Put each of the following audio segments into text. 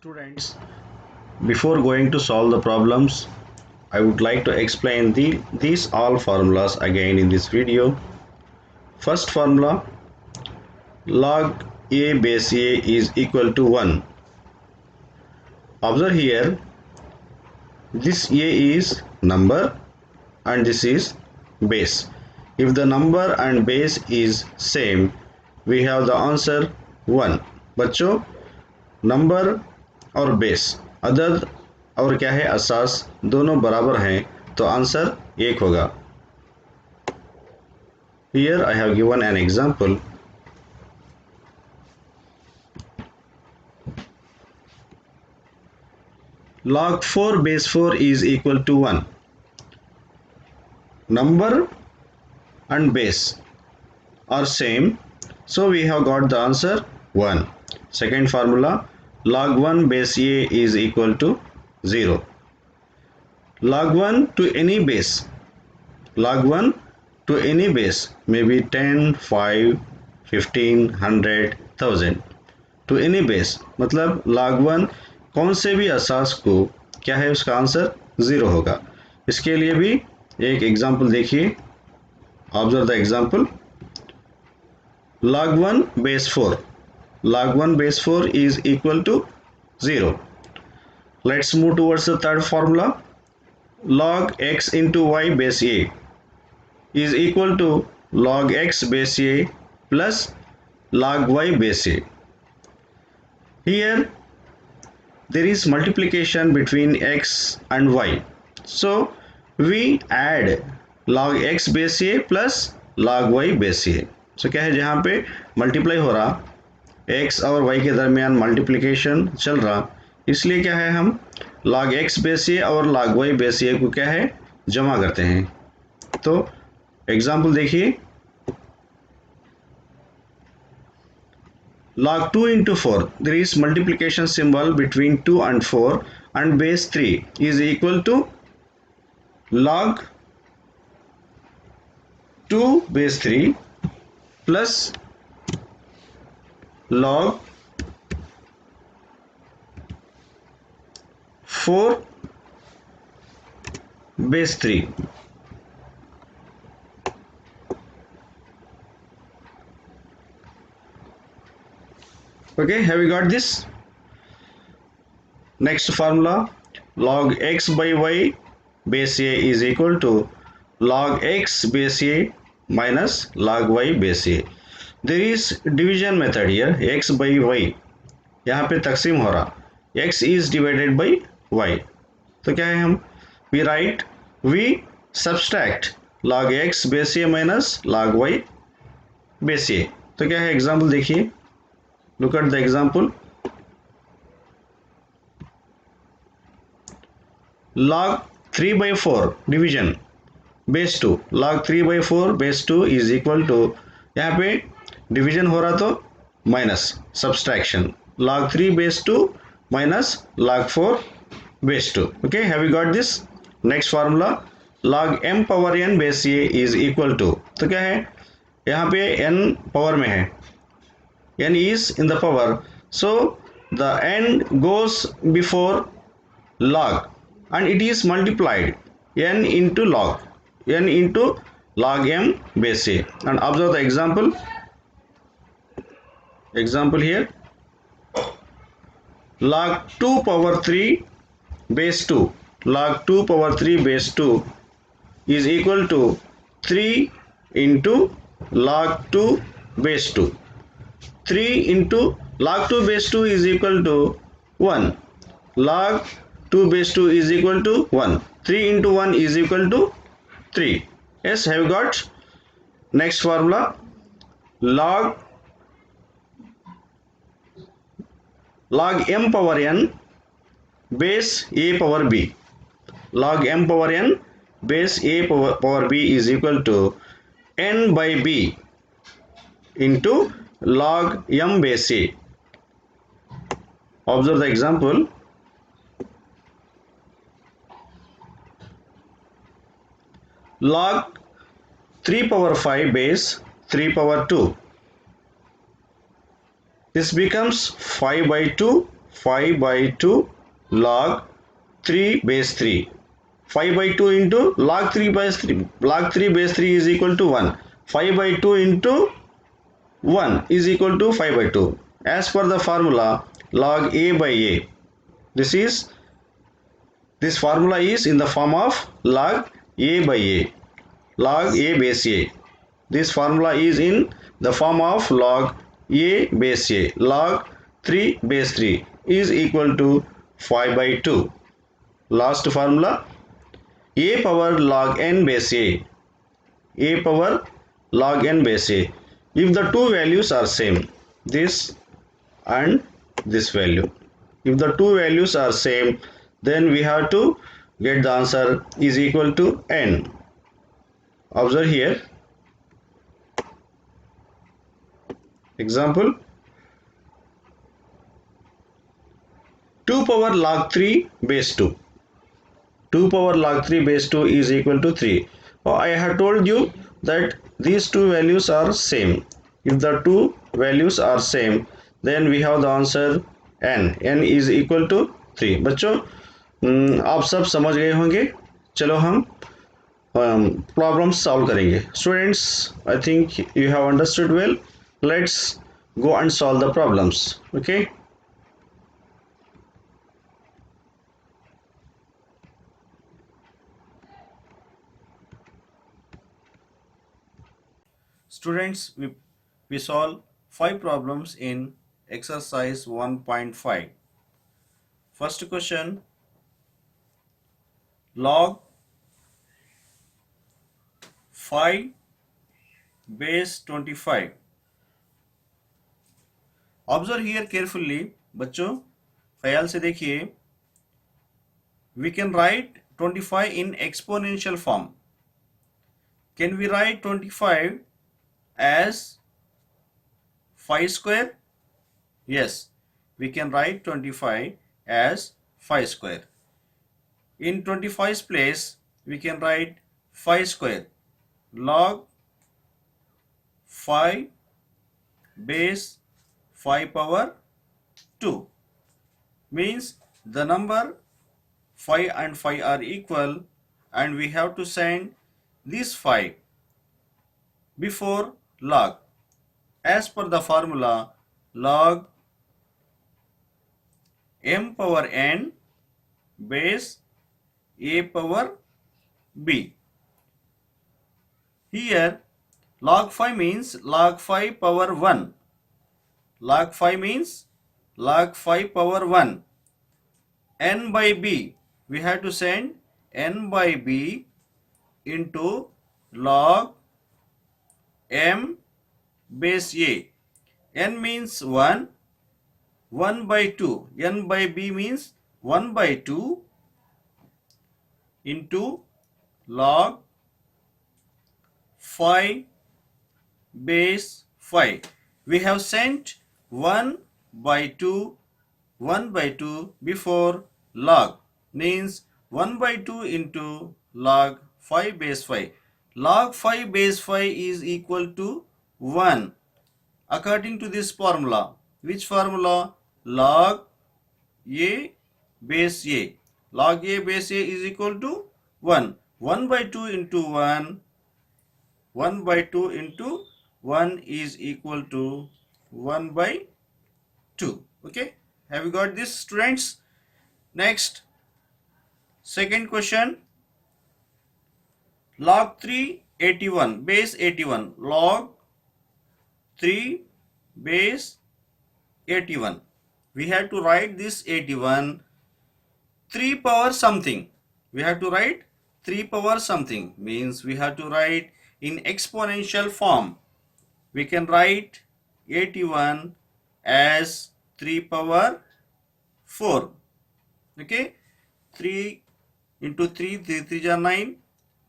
Students, before going to solve the problems, I would like to explain these all formulas again in this video. First formula, log a base a is equal to 1. Observe here, this a is number and this is base. If the number and base is same, we have the answer 1. बच्चों, number और base अदद और क्या है असास दोनों बराबर हैं तो आंसर 1 होगा. Here I have given an example. Log 4 base 4 is equal to 1. Number and base are same, so we have got the answer 1. Second formula, log 1 base a is equal to 0. Log 1 to any base, log 1 to any base may be 10, 5, 15, 100, 1000 to any base, मतलब log 1 कौन से भी असास को क्या है उसका answer 0 होगा. इसके लिए भी एक एग्जाम्पल देखिए. Observe the example. log 1 base 4, log 1 base 4 is equal to 0. Let's move towards the third formula. Log x into y base a is equal to log x base a plus log y base a. Here there is multiplication between x and y, so we add log x base a plus log y base a. so क्या है, जहाँ पे multiply हो रहा x और y के दरमियान multiplication चल रहा, इसलिए क्या है हम log x बेस ए और log y बेस ए को क्या है जमा करते हैं. तो एग्जाम्पल देखिए. log 2 into 4, there is multiplication symbol between 2 and 4 and base 3 is equal to log 2 base 3 plus log 4 base 3. Okay, have you got this? Next formula, log x by y base a is equal to log x base a minus log y base a. There is division method here, x by y. यहाँ पे तकसीम हो रहा, x is divided by y. तो क्या है, हम we subtract log x base a minus log y base a. तो क्या है, एग्जाम्पल देखिए. Look at the example. Log 3 by 4 division base 2, log 3 by 4 base 2 is equal to, यहाँ पे डिवीजन हो रहा तो minus subtraction, log 3 base 2 minus log 4 base 2. Okay, have you got this? Next formula, log m power n base a is equal to, तो क्या है, यहाँ पे n पावर में है, n is in the power, so the n goes before log and it is multiplied n into log m base a. And observe the example here. Log 2 power 3 base 2, log 2 power 3 base 2 is equal to 3 into log 2 base 2. 3 into log 2 base 2 is equal to 1. Log 2 base 2 is equal to 1. 3 into 1 is equal to 3. Yes, have you got? Next formula, log m power n base a power b. Log m power n base a power b is equal to n by b into log m base a. Observe the example. Log 3 power 5 base 3 power 2. This becomes 5 by 2 5 by 2 log 3 base 3. 5 by 2 into log 3 base 3. Log 3 base 3 is equal to 1. 5 by 2 into 1 is equal to 5 by 2. As per the formula log a by a. This formula is in the form of log a by a. Log a base a. This formula is in the form of log a base a. Log 3 base 3 is equal to 5 by 2. Last formula a power log n base a. A power log n base a. If the two values are same, this and this value. If the two values are same, then we have to get the answer is equal to n. Observe here. Example 2 power log 3 base 2. 2 power log 3 base 2 is equal to 3. I have told you that these two values are same. If the two values are same, then we have the answer n. n is equal to 3. बच्चों आप सब समझ गए होंगे. चलो हम problem solve करेंगे. Students, I think you have understood well. Let's go and solve the problems. Okay. Students, we solve 5 problems in exercise 1.5. First question, log 5 base 25. Observe here carefully. बच्चों ख्याल से देखिए. We can write 25 in exponential form. Can we write 25 as 5 square? Yes, we can write 25 as 5 square. In 25's place, we can write 5 square. Log 5 base 5 power 2 means the number 5 and 5 are equal, and we have to send this 5 before log. As per the formula log m power n base a power b. Here log 5 means log 5 power 1. Log 5 means log 5 power 1. N by b, we have to send n by b into log m base a. N means 1. 1 by 2. N by b means 1 by 2 into log 5 base 5. We have sent 1 by 2 before log, means 1 by 2 into log 5 base 5. Log 5 base 5 is equal to 1 according to this formula. Which formula? Log a base a. Log a base a is equal to 1. 1 by 2 into 1. 1 by 2 into 1 is equal to 1 by 2. Okay, have you got this, students? Next, second question, log 3 81 base 81. Log 3 base 81. We have to write this 81 3 power something. We have to write 3 power something, means we have to write in exponential form. We can write 81 as 3 power 4. Okay, 3 into 3, 3 3 ja 9,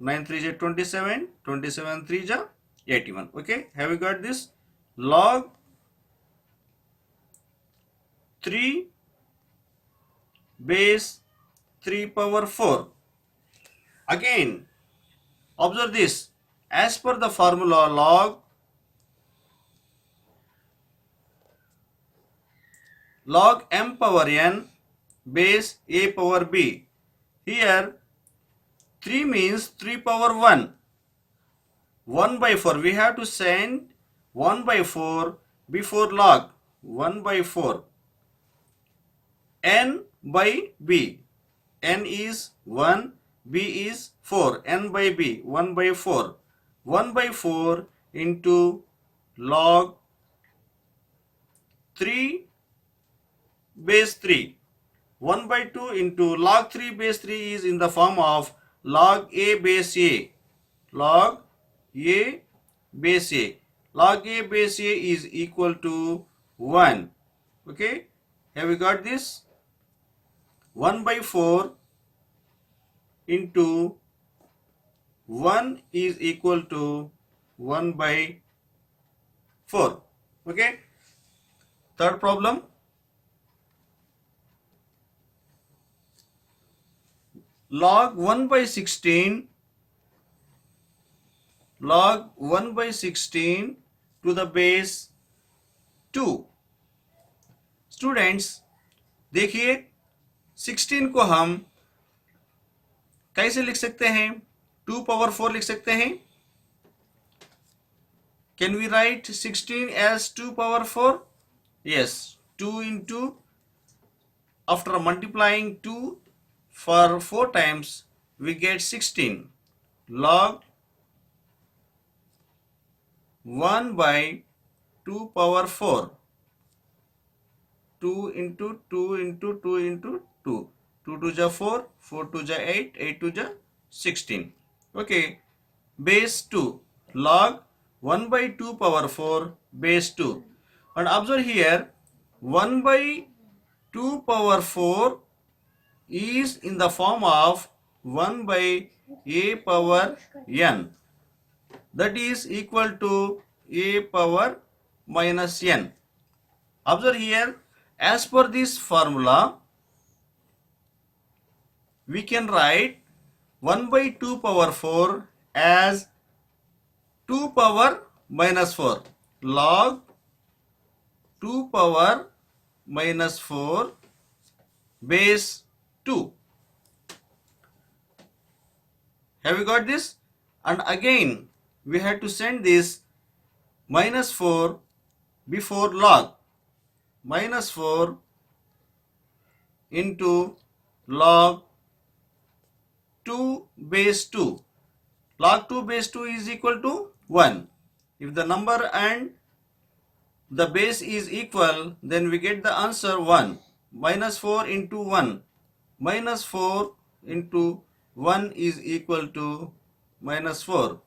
9 3 ja 27, 27 3 ja 81. Okay, have you got this? Log 3 base 3 power 4. Again, observe this. As per the formula log m power n base a power b. Here 3 means 3 power 1. 1 by 4. We have to send 1 by 4 before log. 1 by 4. N by b. N is 1, b is 4. N by b. 1 by 4. 1 by 4 into log 3 base 3. 1 by 2 into log 3 base 3 is in the form of log a base a. Log a base a. Log a base a is equal to 1. Okay, have we got this? 1 by 4 into 1 is equal to 1 by 4. Okay, third problem. Log 1 by 16, log 1 by 16 to the base 2. Students देखिए 16 को हम कैसे लिख सकते हैं? 2 power 4 लिख सकते हैं. Can we write 16 as 2 power 4? Yes, 2 into, after multiplying 2 for 4 times, we get 16. Log 1 by 2 power 4. 2 into 2 into 2 into 2. 2 to the 4, 4 to the 8, 8 to the 16. Okay, base 2. Log 1 by 2 power 4 base 2. And observe here, 1 by 2 power 4 is in the form of 1 by a power n. That is equal to a power minus n. Observe here, as per this formula, we can write 1 by 2 power 4 as 2 power minus 4. Log 2 power minus 4 base 2. Have you got this? And again, we have to send this minus 4 before log. Minus 4 into log 2 base 2. Log 2 base 2 is equal to 1. If the number and the base is equal, then we get the answer 1. Minus 4 into 1. Minus 4 into 1 is equal to minus 4.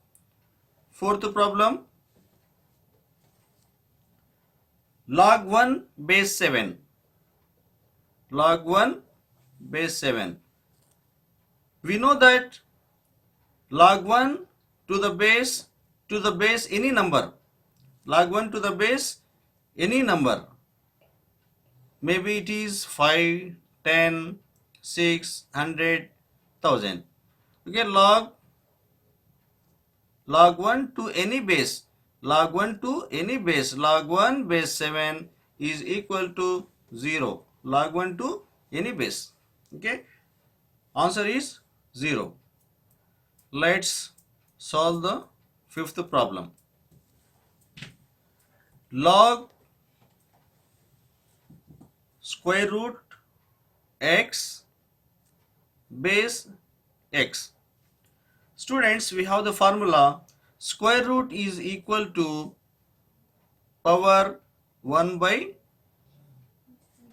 Fourth problem. Log 1 base 7. Log 1 base 7. We know that log 1 to the base any number. Log 1 to the base any number. Maybe it is 5, 10, 6, 100, 1000. Okay, log 1 to any base. Log 1 to any base. Log 1 base 7 is equal to 0. Log 1 to any base. Okay, answer is 0. Let's solve the fifth problem. Log square root x base x. Students, we have the formula square root is equal to power 1 by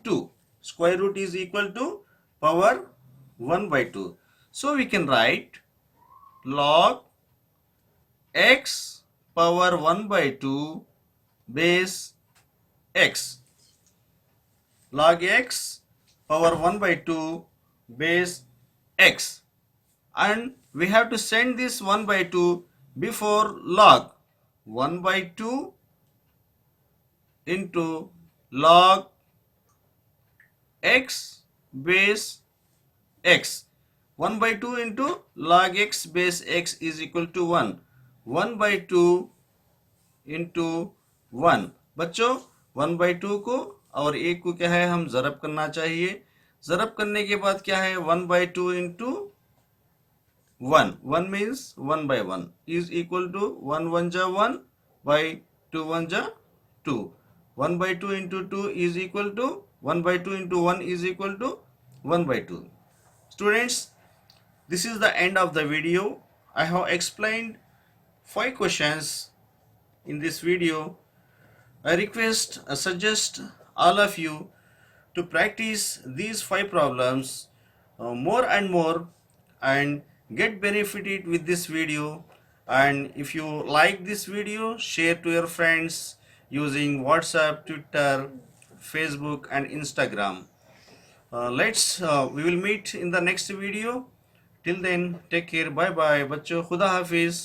2. Square root is equal to power 1 by 2. So we can write log x power 1 by 2 base x. Log x power 1 by 2 base x. And we have to send this 1 by 2 before log. 1 by 2 into log x base x. 1 by 2 into log x base x is equal to 1. 1 by 2 into 1. बच्चों 1 by 2 को और एक को क्या है हम ज़रब करना चाहिए। ज़रब करने के बाद क्या है 1/2 into 1 means 1/1 is equal to 1 जा 1 by 2 जा 2। 1/2 into 2 is equal to 1/2 into 1 is equal to 1/2। Students, this is the end of the video. I have explained 5 questions in this video. I request, suggest all of you to practice these 5 problems more and more and get benefited with this video. And if you like this video, share to your friends using WhatsApp, Twitter, Facebook and Instagram. We will meet in the next video. Till then, take care. Bye bye. बच्चों खुदा हाफिज.